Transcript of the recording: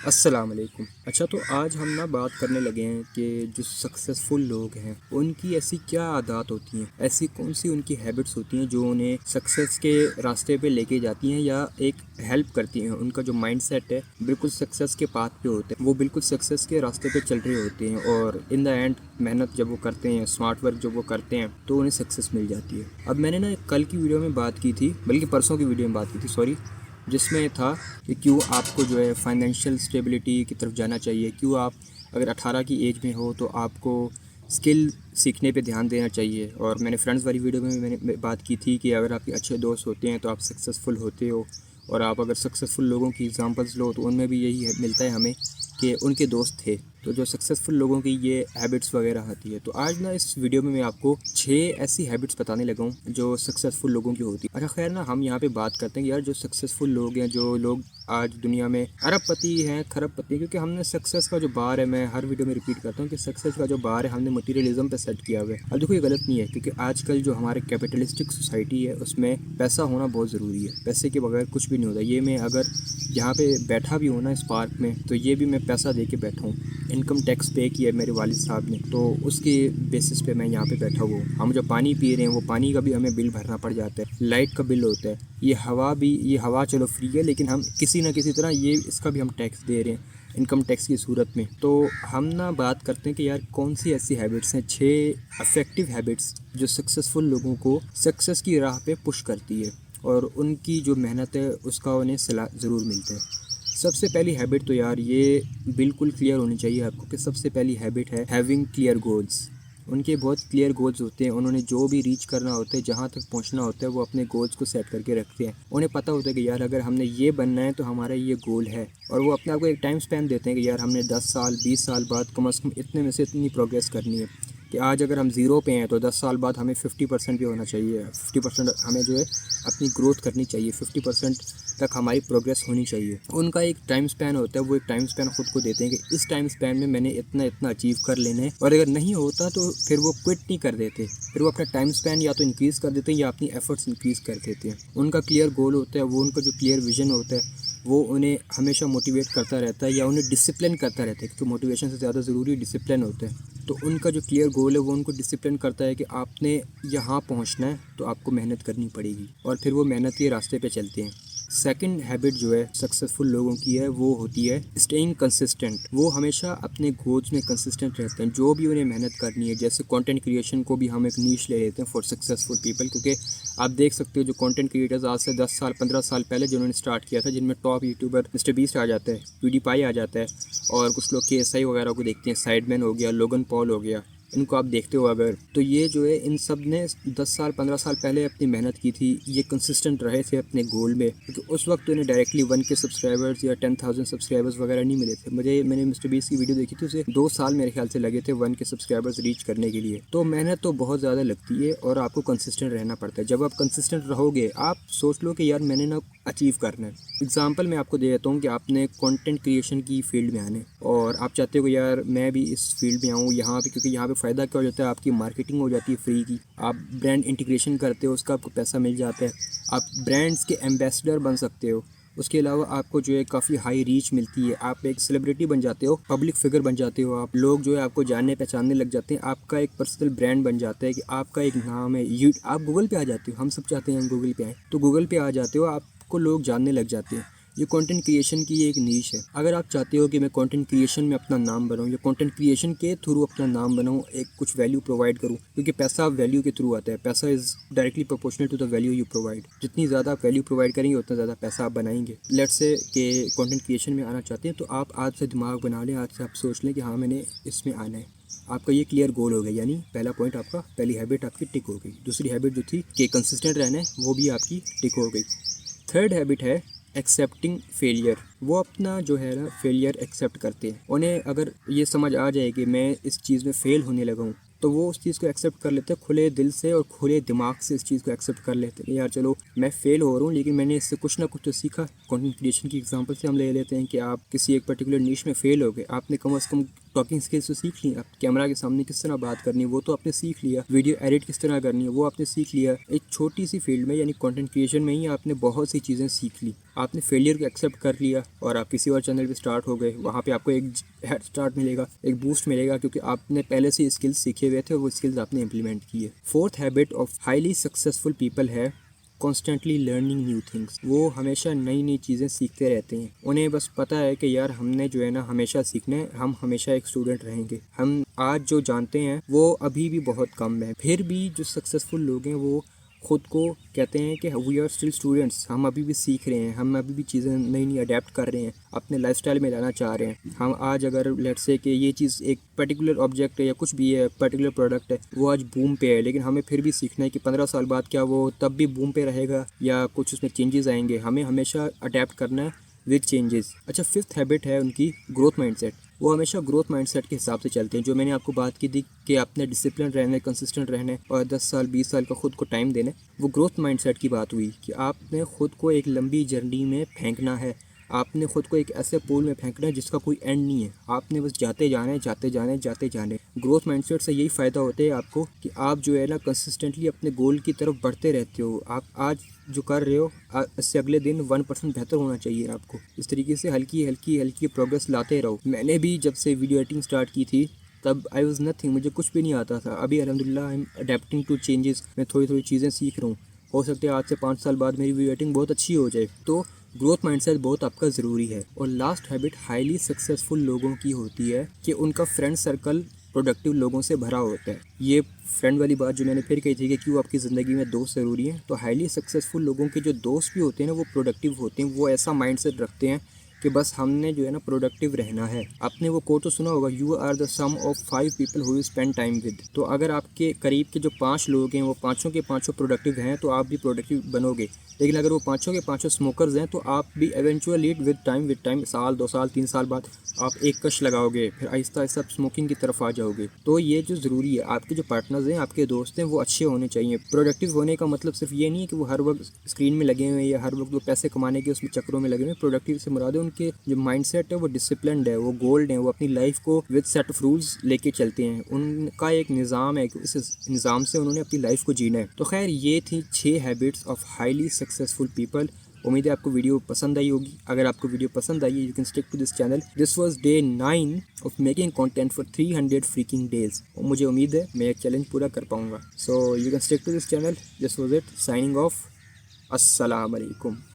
अस्सलाम वालेकुम। अच्छा, तो आज हम ना बात करने लगे हैं कि जो सक्सेसफुल लोग हैं उनकी ऐसी क्या आदत होती हैं, ऐसी कौन सी उनकी हैबिट्स होती हैं जो उन्हें सक्सेस के रास्ते पे लेके जाती हैं या एक हेल्प करती हैं। उनका जो माइंडसेट है बिल्कुल सक्सेस के पाथ पे होते हैं, वो बिल्कुल सक्सेस के रास्ते पे चल रहे होते हैं और इन द एंड मेहनत जब वो करते हैं, स्मार्ट वर्क जब वो करते हैं तो उन्हें सक्सेस मिल जाती है। अब मैंने ना कल की वीडियो में बात की थी, बल्कि परसों की वीडियो में बात की थी, सॉरी, जिसमें था कि क्यों आपको जो है फाइनेंशियल स्टेबिलिटी की तरफ जाना चाहिए, क्यों आप अगर 18 की एज में हो तो आपको स्किल सीखने पे ध्यान देना चाहिए। और मैंने फ्रेंड्स वाली वीडियो में मैंने बात की थी कि अगर आपके अच्छे दोस्त होते हैं तो आप सक्सेसफुल होते हो, और आप अगर सक्सेसफुल लोगों की एग्जांपल्स लो तो उनमें भी यही मिलता है हमें कि उनके दोस्त थे। तो जो सक्सेसफुल लोगों की ये हैबिट्स वगैरह आती है। तो आज ना इस वीडियो में मैं आपको 6 ऐसी हैबिट्स बताने लगा हूँ जो सक्सेसफुल लोगों की होती है। अच्छा खैर ना, हम यहाँ पे बात करते हैं कि यार जो सक्सेसफुल लोग हैं, जो लोग आज दुनिया में अरबपति हैं, खरबपति हैं, क्योंकि हमने सक्सेस का जो बार है, मैं हर वीडियो में रिपीट करता हूँ कि सक्सेस का जो बार है हमने मटीरियलिज्म पे सेट किया हुआ है। अब देखो, ये गलत नहीं है, क्योंकि आजकल जो हमारे कैपिटलिस्टिक सोसाइटी है उसमें पैसा होना बहुत ज़रूरी है। पैसे के बगैर कुछ भी नहीं होता। ये मैं अगर यहाँ पे बैठा भी हूँ ना इस पार्क में, तो ये भी मैं पैसा दे के बैठा हूँ। इनकम टैक्स पे किया है मेरे वालिद साहब ने, तो उसके बेसिस पे मैं यहाँ पे बैठा हुआ हूँ। हम जो पानी पी रहे हैं वो पानी का भी हमें बिल भरना पड़ जाता है, लाइट का बिल होता है, ये हवा चलो फ्री है, लेकिन हम किसी ना किसी तरह ये इसका भी हम टैक्स दे रहे हैं इनकम टैक्स की सूरत में। तो हम ना बात करते हैं कि यार कौन सी ऐसी हैबिट्स हैं, 6 अफेक्टिव हैबिट्स जो सक्सेसफुल लोगों को सक्सेस की राह पे पुश करती है और उनकी जो मेहनत है उसका उन्हें सलाह ज़रूर मिलता है। सबसे पहली हैबिट तो यार ये बिल्कुल क्लियर होनी चाहिए आपको कि सबसे पहली हैबिट है हैविंग क्लियर गोल्स। उनके बहुत क्लियर गोल्स होते हैं, उन्होंने जो भी रीच करना होता है, जहाँ तक पहुँचना होता है, वो अपने गोल्स को सेट करके रखते हैं। उन्हें पता होता है कि यार अगर हमने ये बनना है तो हमारा ये गोल है, और वो अपने आप को एक टाइम स्पैन देते हैं कि यार हमने 10 साल 20 साल बाद कम से कम इतने में से इतनी प्रोग्रेस करनी है कि आज अगर हम ज़ीरो पे हैं तो 10 साल बाद हमें 50% भी होना चाहिए, 50% हमें जो है अपनी ग्रोथ करनी चाहिए, 50% तक हमारी प्रोग्रेस होनी चाहिए। उनका एक टाइम स्पैन होता है, वो एक टाइम स्पैन खुद को देते हैं कि इस टाइम स्पैन में मैंने इतना इतना अचीव कर लेना है, और अगर नहीं होता तो फिर वो क्विट नहीं कर देते, फिर वो अपना टाइम स्पैन या तो इंक्रीज़ कर देते हैं या अपनी एफर्ट्स इंक्रीज़ कर देते हैं। उनका क्लियर गोल होता है, वो उनका जो क्लियर विजन होता है वो उन्हें हमेशा मोटिवेट करता रहता है या उन्हें डिसिप्लिन करता रहता है, क्योंकि मोटिवेशन से ज़्यादा ज़रूरी डिसिप्लिन होता है। तो उनका जो क्लियर गोल है वो उनको डिसिप्लिन करता है कि आपने यहाँ पहुँचना है तो आपको मेहनत करनी पड़ेगी, और फिर वो मेहनत के रास्ते पे चलते हैं। सेकंड हैबिट जो है सक्सेसफुल लोगों की है वो होती है स्टेइंग कंसिस्टेंट। वो हमेशा अपने गोल्स में कंसिस्टेंट रहते हैं, जो भी उन्हें मेहनत करनी है। जैसे कंटेंट क्रिएशन को भी हम एक नीश ले लेते हैं फॉर सक्सेसफुल पीपल, क्योंकि आप देख सकते हो जो कंटेंट क्रिएटर्स आज से 10 साल 15 साल पहले जिन्होंने स्टार्ट किया था, जिनमें टॉप यूट्यूबर मिस्टर बीस्ट आ जाता है, प्यूडीपाई आ जाता है, और कुछ लोग KSI वगैरह को देखते हैं, साइडमैन हो गया, लोगन पॉल हो गया, इनको आप देखते हो अगर, तो ये जो है इन सब ने 10 साल 15 साल पहले अपनी मेहनत की थी, ये कंसिस्टेंट रहे थे अपने गोल में, क्योंकि उस वक्त तो इन्हें डायरेक्टली 1K सब्सक्राइबर्स या 10,000 सब्सक्राइबर्स वगैरह नहीं मिले थे। मैंने मिस्टर बीस की वीडियो देखी थी, उसे 2 साल मेरे ख्याल से लगे थे 1K सब्सक्राइबर्स रीच करने के लिए। तो मेहनत तो बहुत ज़्यादा लगती है और आपको कंसिस्टेंट रहना पड़ता है। जब आप कंसिस्टेंट रहोगे, आप सोच लो कि यार मैंने ना अचीव करना है। एग्जाम्पल मैं आपको दे देता हूँ कि आपने कंटेंट क्रिएशन की फील्ड में आने और आप चाहते हो कि यार मैं भी इस फील्ड में आऊँ यहाँ पे, क्योंकि यहाँ पे फ़ायदा क्या हो जाता है, आपकी मार्केटिंग हो जाती है फ्री की, आप ब्रांड इंटीग्रेशन करते हो, उसका आपको पैसा मिल जाता है, आप ब्रांड्स के एम्बेसडर बन सकते हो। उसके अलावा आपको जो है काफ़ी हाई रीच मिलती है, आप एक सेलिब्रिटी बन जाते हो, पब्लिक फिगर बन जाते हो, आप लोग जो है आपको जानने पहचानने लग जाते हैं, आपका एक पर्सनल ब्रांड बन जाता है कि आपका एक नाम है। आप गूगल पे आ जाते हो, हम सब चाहते हैं हम गूगल पे आए, तो गूगल पे आ जाते हो, आपको लोग जानने लग जाते हैं। ये कंटेंट क्रिएशन की एक नीश है। अगर आप चाहते हो कि मैं कंटेंट क्रिएशन में अपना नाम बनाऊं या कंटेंट क्रिएशन के थ्रू अपना नाम बनाऊं, एक कुछ वैल्यू प्रोवाइड करूं, क्योंकि पैसा वैल्यू के थ्रू आता है, पैसा is directly proportional to the value you provide. जितनी ज़्यादा आप वैल्यू प्रोवाइड करेंगे उतना ज़्यादा पैसा आप बनाएंगे। लेट्स से कि कंटेंट क्रिएशन में आना चाहते हैं, तो आप आज से दिमाग बना लें, आज से आप सोच लें कि हाँ मैंने इसमें आना है। आपका ये क्लियर गोल हो गया, यानी पहला पॉइंट आपका, पहली हैबिट आपकी टिक हो गई। दूसरी हैबिट जो थी कि कंसिस्टेंट रहना है, वो भी आपकी टिक हो गई। थर्ड हैबिट है एक्सेप्टिंग फेलियर। वो अपना जो है ना फेलियर एक्सेप्ट करते हैं। उन्हें अगर ये समझ आ जाए कि मैं इस चीज़ में फ़ेल होने लगा हूँ, तो वो उस चीज़ को एक्सेप्ट कर लेते हैं खुले दिल से और खुले दिमाग से। इस चीज़ को एक्सेप्ट कर लेते हैं यार चलो मैं फ़ेल हो रहा हूँ, लेकिन मैंने इससे कुछ ना कुछ तो सीखा। कंटेंट क्रिएशन की एग्जांपल से हम ले लेते हैं कि आप किसी एक पर्टिकुलर नीश में फ़ेल हो गए, आपने कम से कम टॉकिंग स्किल्स तो सीख ली, आप कैमरा के सामने किस तरह बात करनी है वो तो आपने सीख लिया, वीडियो एडिट किस तरह करनी है वो आपने सीख लिया। एक छोटी सी फील्ड में यानी कंटेंट क्रिएशन में ही आपने बहुत सी चीज़ें सीख ली। आपने फेलियर को एक्सेप्ट कर लिया और आप किसी और चैनल पे स्टार्ट हो गए। वहाँ पे आपको एक हेड स्टार्ट मिलेगा, एक बूस्ट मिलेगा, क्योंकि आपने पहले से स्किल्स सीखे हुए थे और वो स्किल्स आपने इंप्लीमेंट किए। Fourth habit of highly successful people है कॉन्स्टेंटली लर्निंग न्यू थिंग्स। वो हमेशा नई नई चीज़ें सीखते रहते हैं। उन्हें बस पता है कि यार हमने जो है ना हमेशा सीखना है, हम हमेशा एक स्टूडेंट रहेंगे। हम आज जो जानते हैं वो अभी भी बहुत कम है। फिर भी जो सक्सेसफुल लोग हैं वो खुद को कहते हैं कि वी आर स्टिल स्टूडेंट्स, हम अभी भी सीख रहे हैं, हम अभी भी चीज़ें नई नई अडेप्ट कर रहे हैं, अपने लाइफस्टाइल में लाना चाह रहे हैं। हम आज अगर लेट्स से कि ये चीज़ एक पर्टिकुलर ऑब्जेक्ट है या कुछ भी है, पर्टिकुलर प्रोडक्ट है, वो आज बूम पे है, लेकिन हमें फिर भी सीखना है कि 15 साल बाद क्या वो तब भी बूम पे रहेगा या कुछ उसमें चेंजेस आएंगे। हमें हमेशा अडेप्ट करना है विद चेंजेस। अच्छा, फिफ्थ हैबिट है उनकी ग्रोथ माइंडसेट। वो हमेशा ग्रोथ माइंडसेट के हिसाब से चलते हैं। जो मैंने आपको बात की थी कि आपने डिसिप्लिन रहना है, कंसिस्टेंट रहना है और 10 साल 20 साल का खुद को टाइम देना है, वो ग्रोथ माइंडसेट की बात हुई कि आपने खुद को एक लंबी जर्नी में फेंकना है। आपने खुद को एक ऐसे पूल में फेंकना है जिसका कोई एंड नहीं है। आपने बस जाते जाना है, जाते जाना है, जाते जाने। ग्रोथ माइंडसेट से यही फ़ायदा होता है आपको कि आप जो है ना कंसिस्टेंटली अपने गोल की तरफ बढ़ते रहते हो। आप आज जो कर रहे हो इससे अगले दिन 1% बेहतर होना चाहिए आपको। इस तरीके से हल्की हल्की हल्की प्रोग्रेस लाते रहो। मैंने भी जब से वीडियो एडिटिंग स्टार्ट की थी तब आई वॉज नथिंग, मुझे कुछ भी नहीं आता था। अभी अल्हम्दुलिल्लाह I am adapting to changes, मैं थोड़ी थोड़ी चीज़ें सीख रहा हूँ। हो सकता है आज से 5 साल बाद मेरी वीडियो एडिटिंग बहुत अच्छी हो जाए। तो ग्रोथ माइंडसेट बहुत आपका ज़रूरी है। और लास्ट हैबिट हाईली सक्सेसफुल लोगों की होती है कि उनका फ्रेंड सर्कल प्रोडक्टिव लोगों से भरा होता है। ये फ्रेंड वाली बात जो मैंने फिर कही थी कि क्यों आपकी ज़िंदगी में दोस्त ज़रूरी हैं, तो हाईली सक्सेसफुल लोगों के जो दोस्त भी होते हैं ना वो प्रोडक्टिव होते हैं। वो ऐसा माइंडसेट रखते हैं कि बस हमने जो है ना प्रोडक्टिव रहना है। आपने वो कोट तो सुना होगा, you are the sum of 5 people who spend time with. तो अगर आपके करीब के जो 5 लोग हैं वो पाँचों के पाँचों प्रोडक्टिव हैं तो आप भी प्रोडक्टिव बनोगे। लेकिन अगर वो पाँचों के पाँचों स्मोकर्स हैं तो आप भी एवेंचुअली विद टाइम साल 2 साल 3 साल बाद आप एक कश लगाओगे, फिर आहिस्ता आहिस्ता स्मोकिंग की तरफ आ जाओगे। तो ये जो ज़रूरी है, आपके जो पार्टनर्स हैं, आपके दोस्त हैं, वो अच्छे होने चाहिए। प्रोडक्टिव होने का मतलब सिर्फ ये नहीं है कि वो हर वक्त स्क्रीन में लगे हुए हैं या हर वक्त वो पैसे कमाने के उसमें चक्रों में लगे हुए हैं। प्रोडक्टिव से मुराद है उनके जो माइंडसेट है वो डिसिप्लिन्ड है, वो गोल्ड है, वो अपनी लाइफ को विद सेट ऑफ रूल्स लेके चलते हैं। उनका एक निज़ाम है कि इस निज़ाम से उन्होंने अपनी लाइफ को जीना है। तो खैर ये थी 6 habits of highly successful people. उम्मीद है आपको वीडियो पसंद आई होगी। अगर आपको वीडियो पसंद आई है you can stick to this channel. This was day 9 of making content for 300 freaking days. और मुझे उम्मीद है मैं एक चैलेंज पूरा कर पाऊंगा। So you can stick to this channel. This was it, signing off. अस्सलाम वालेकुम।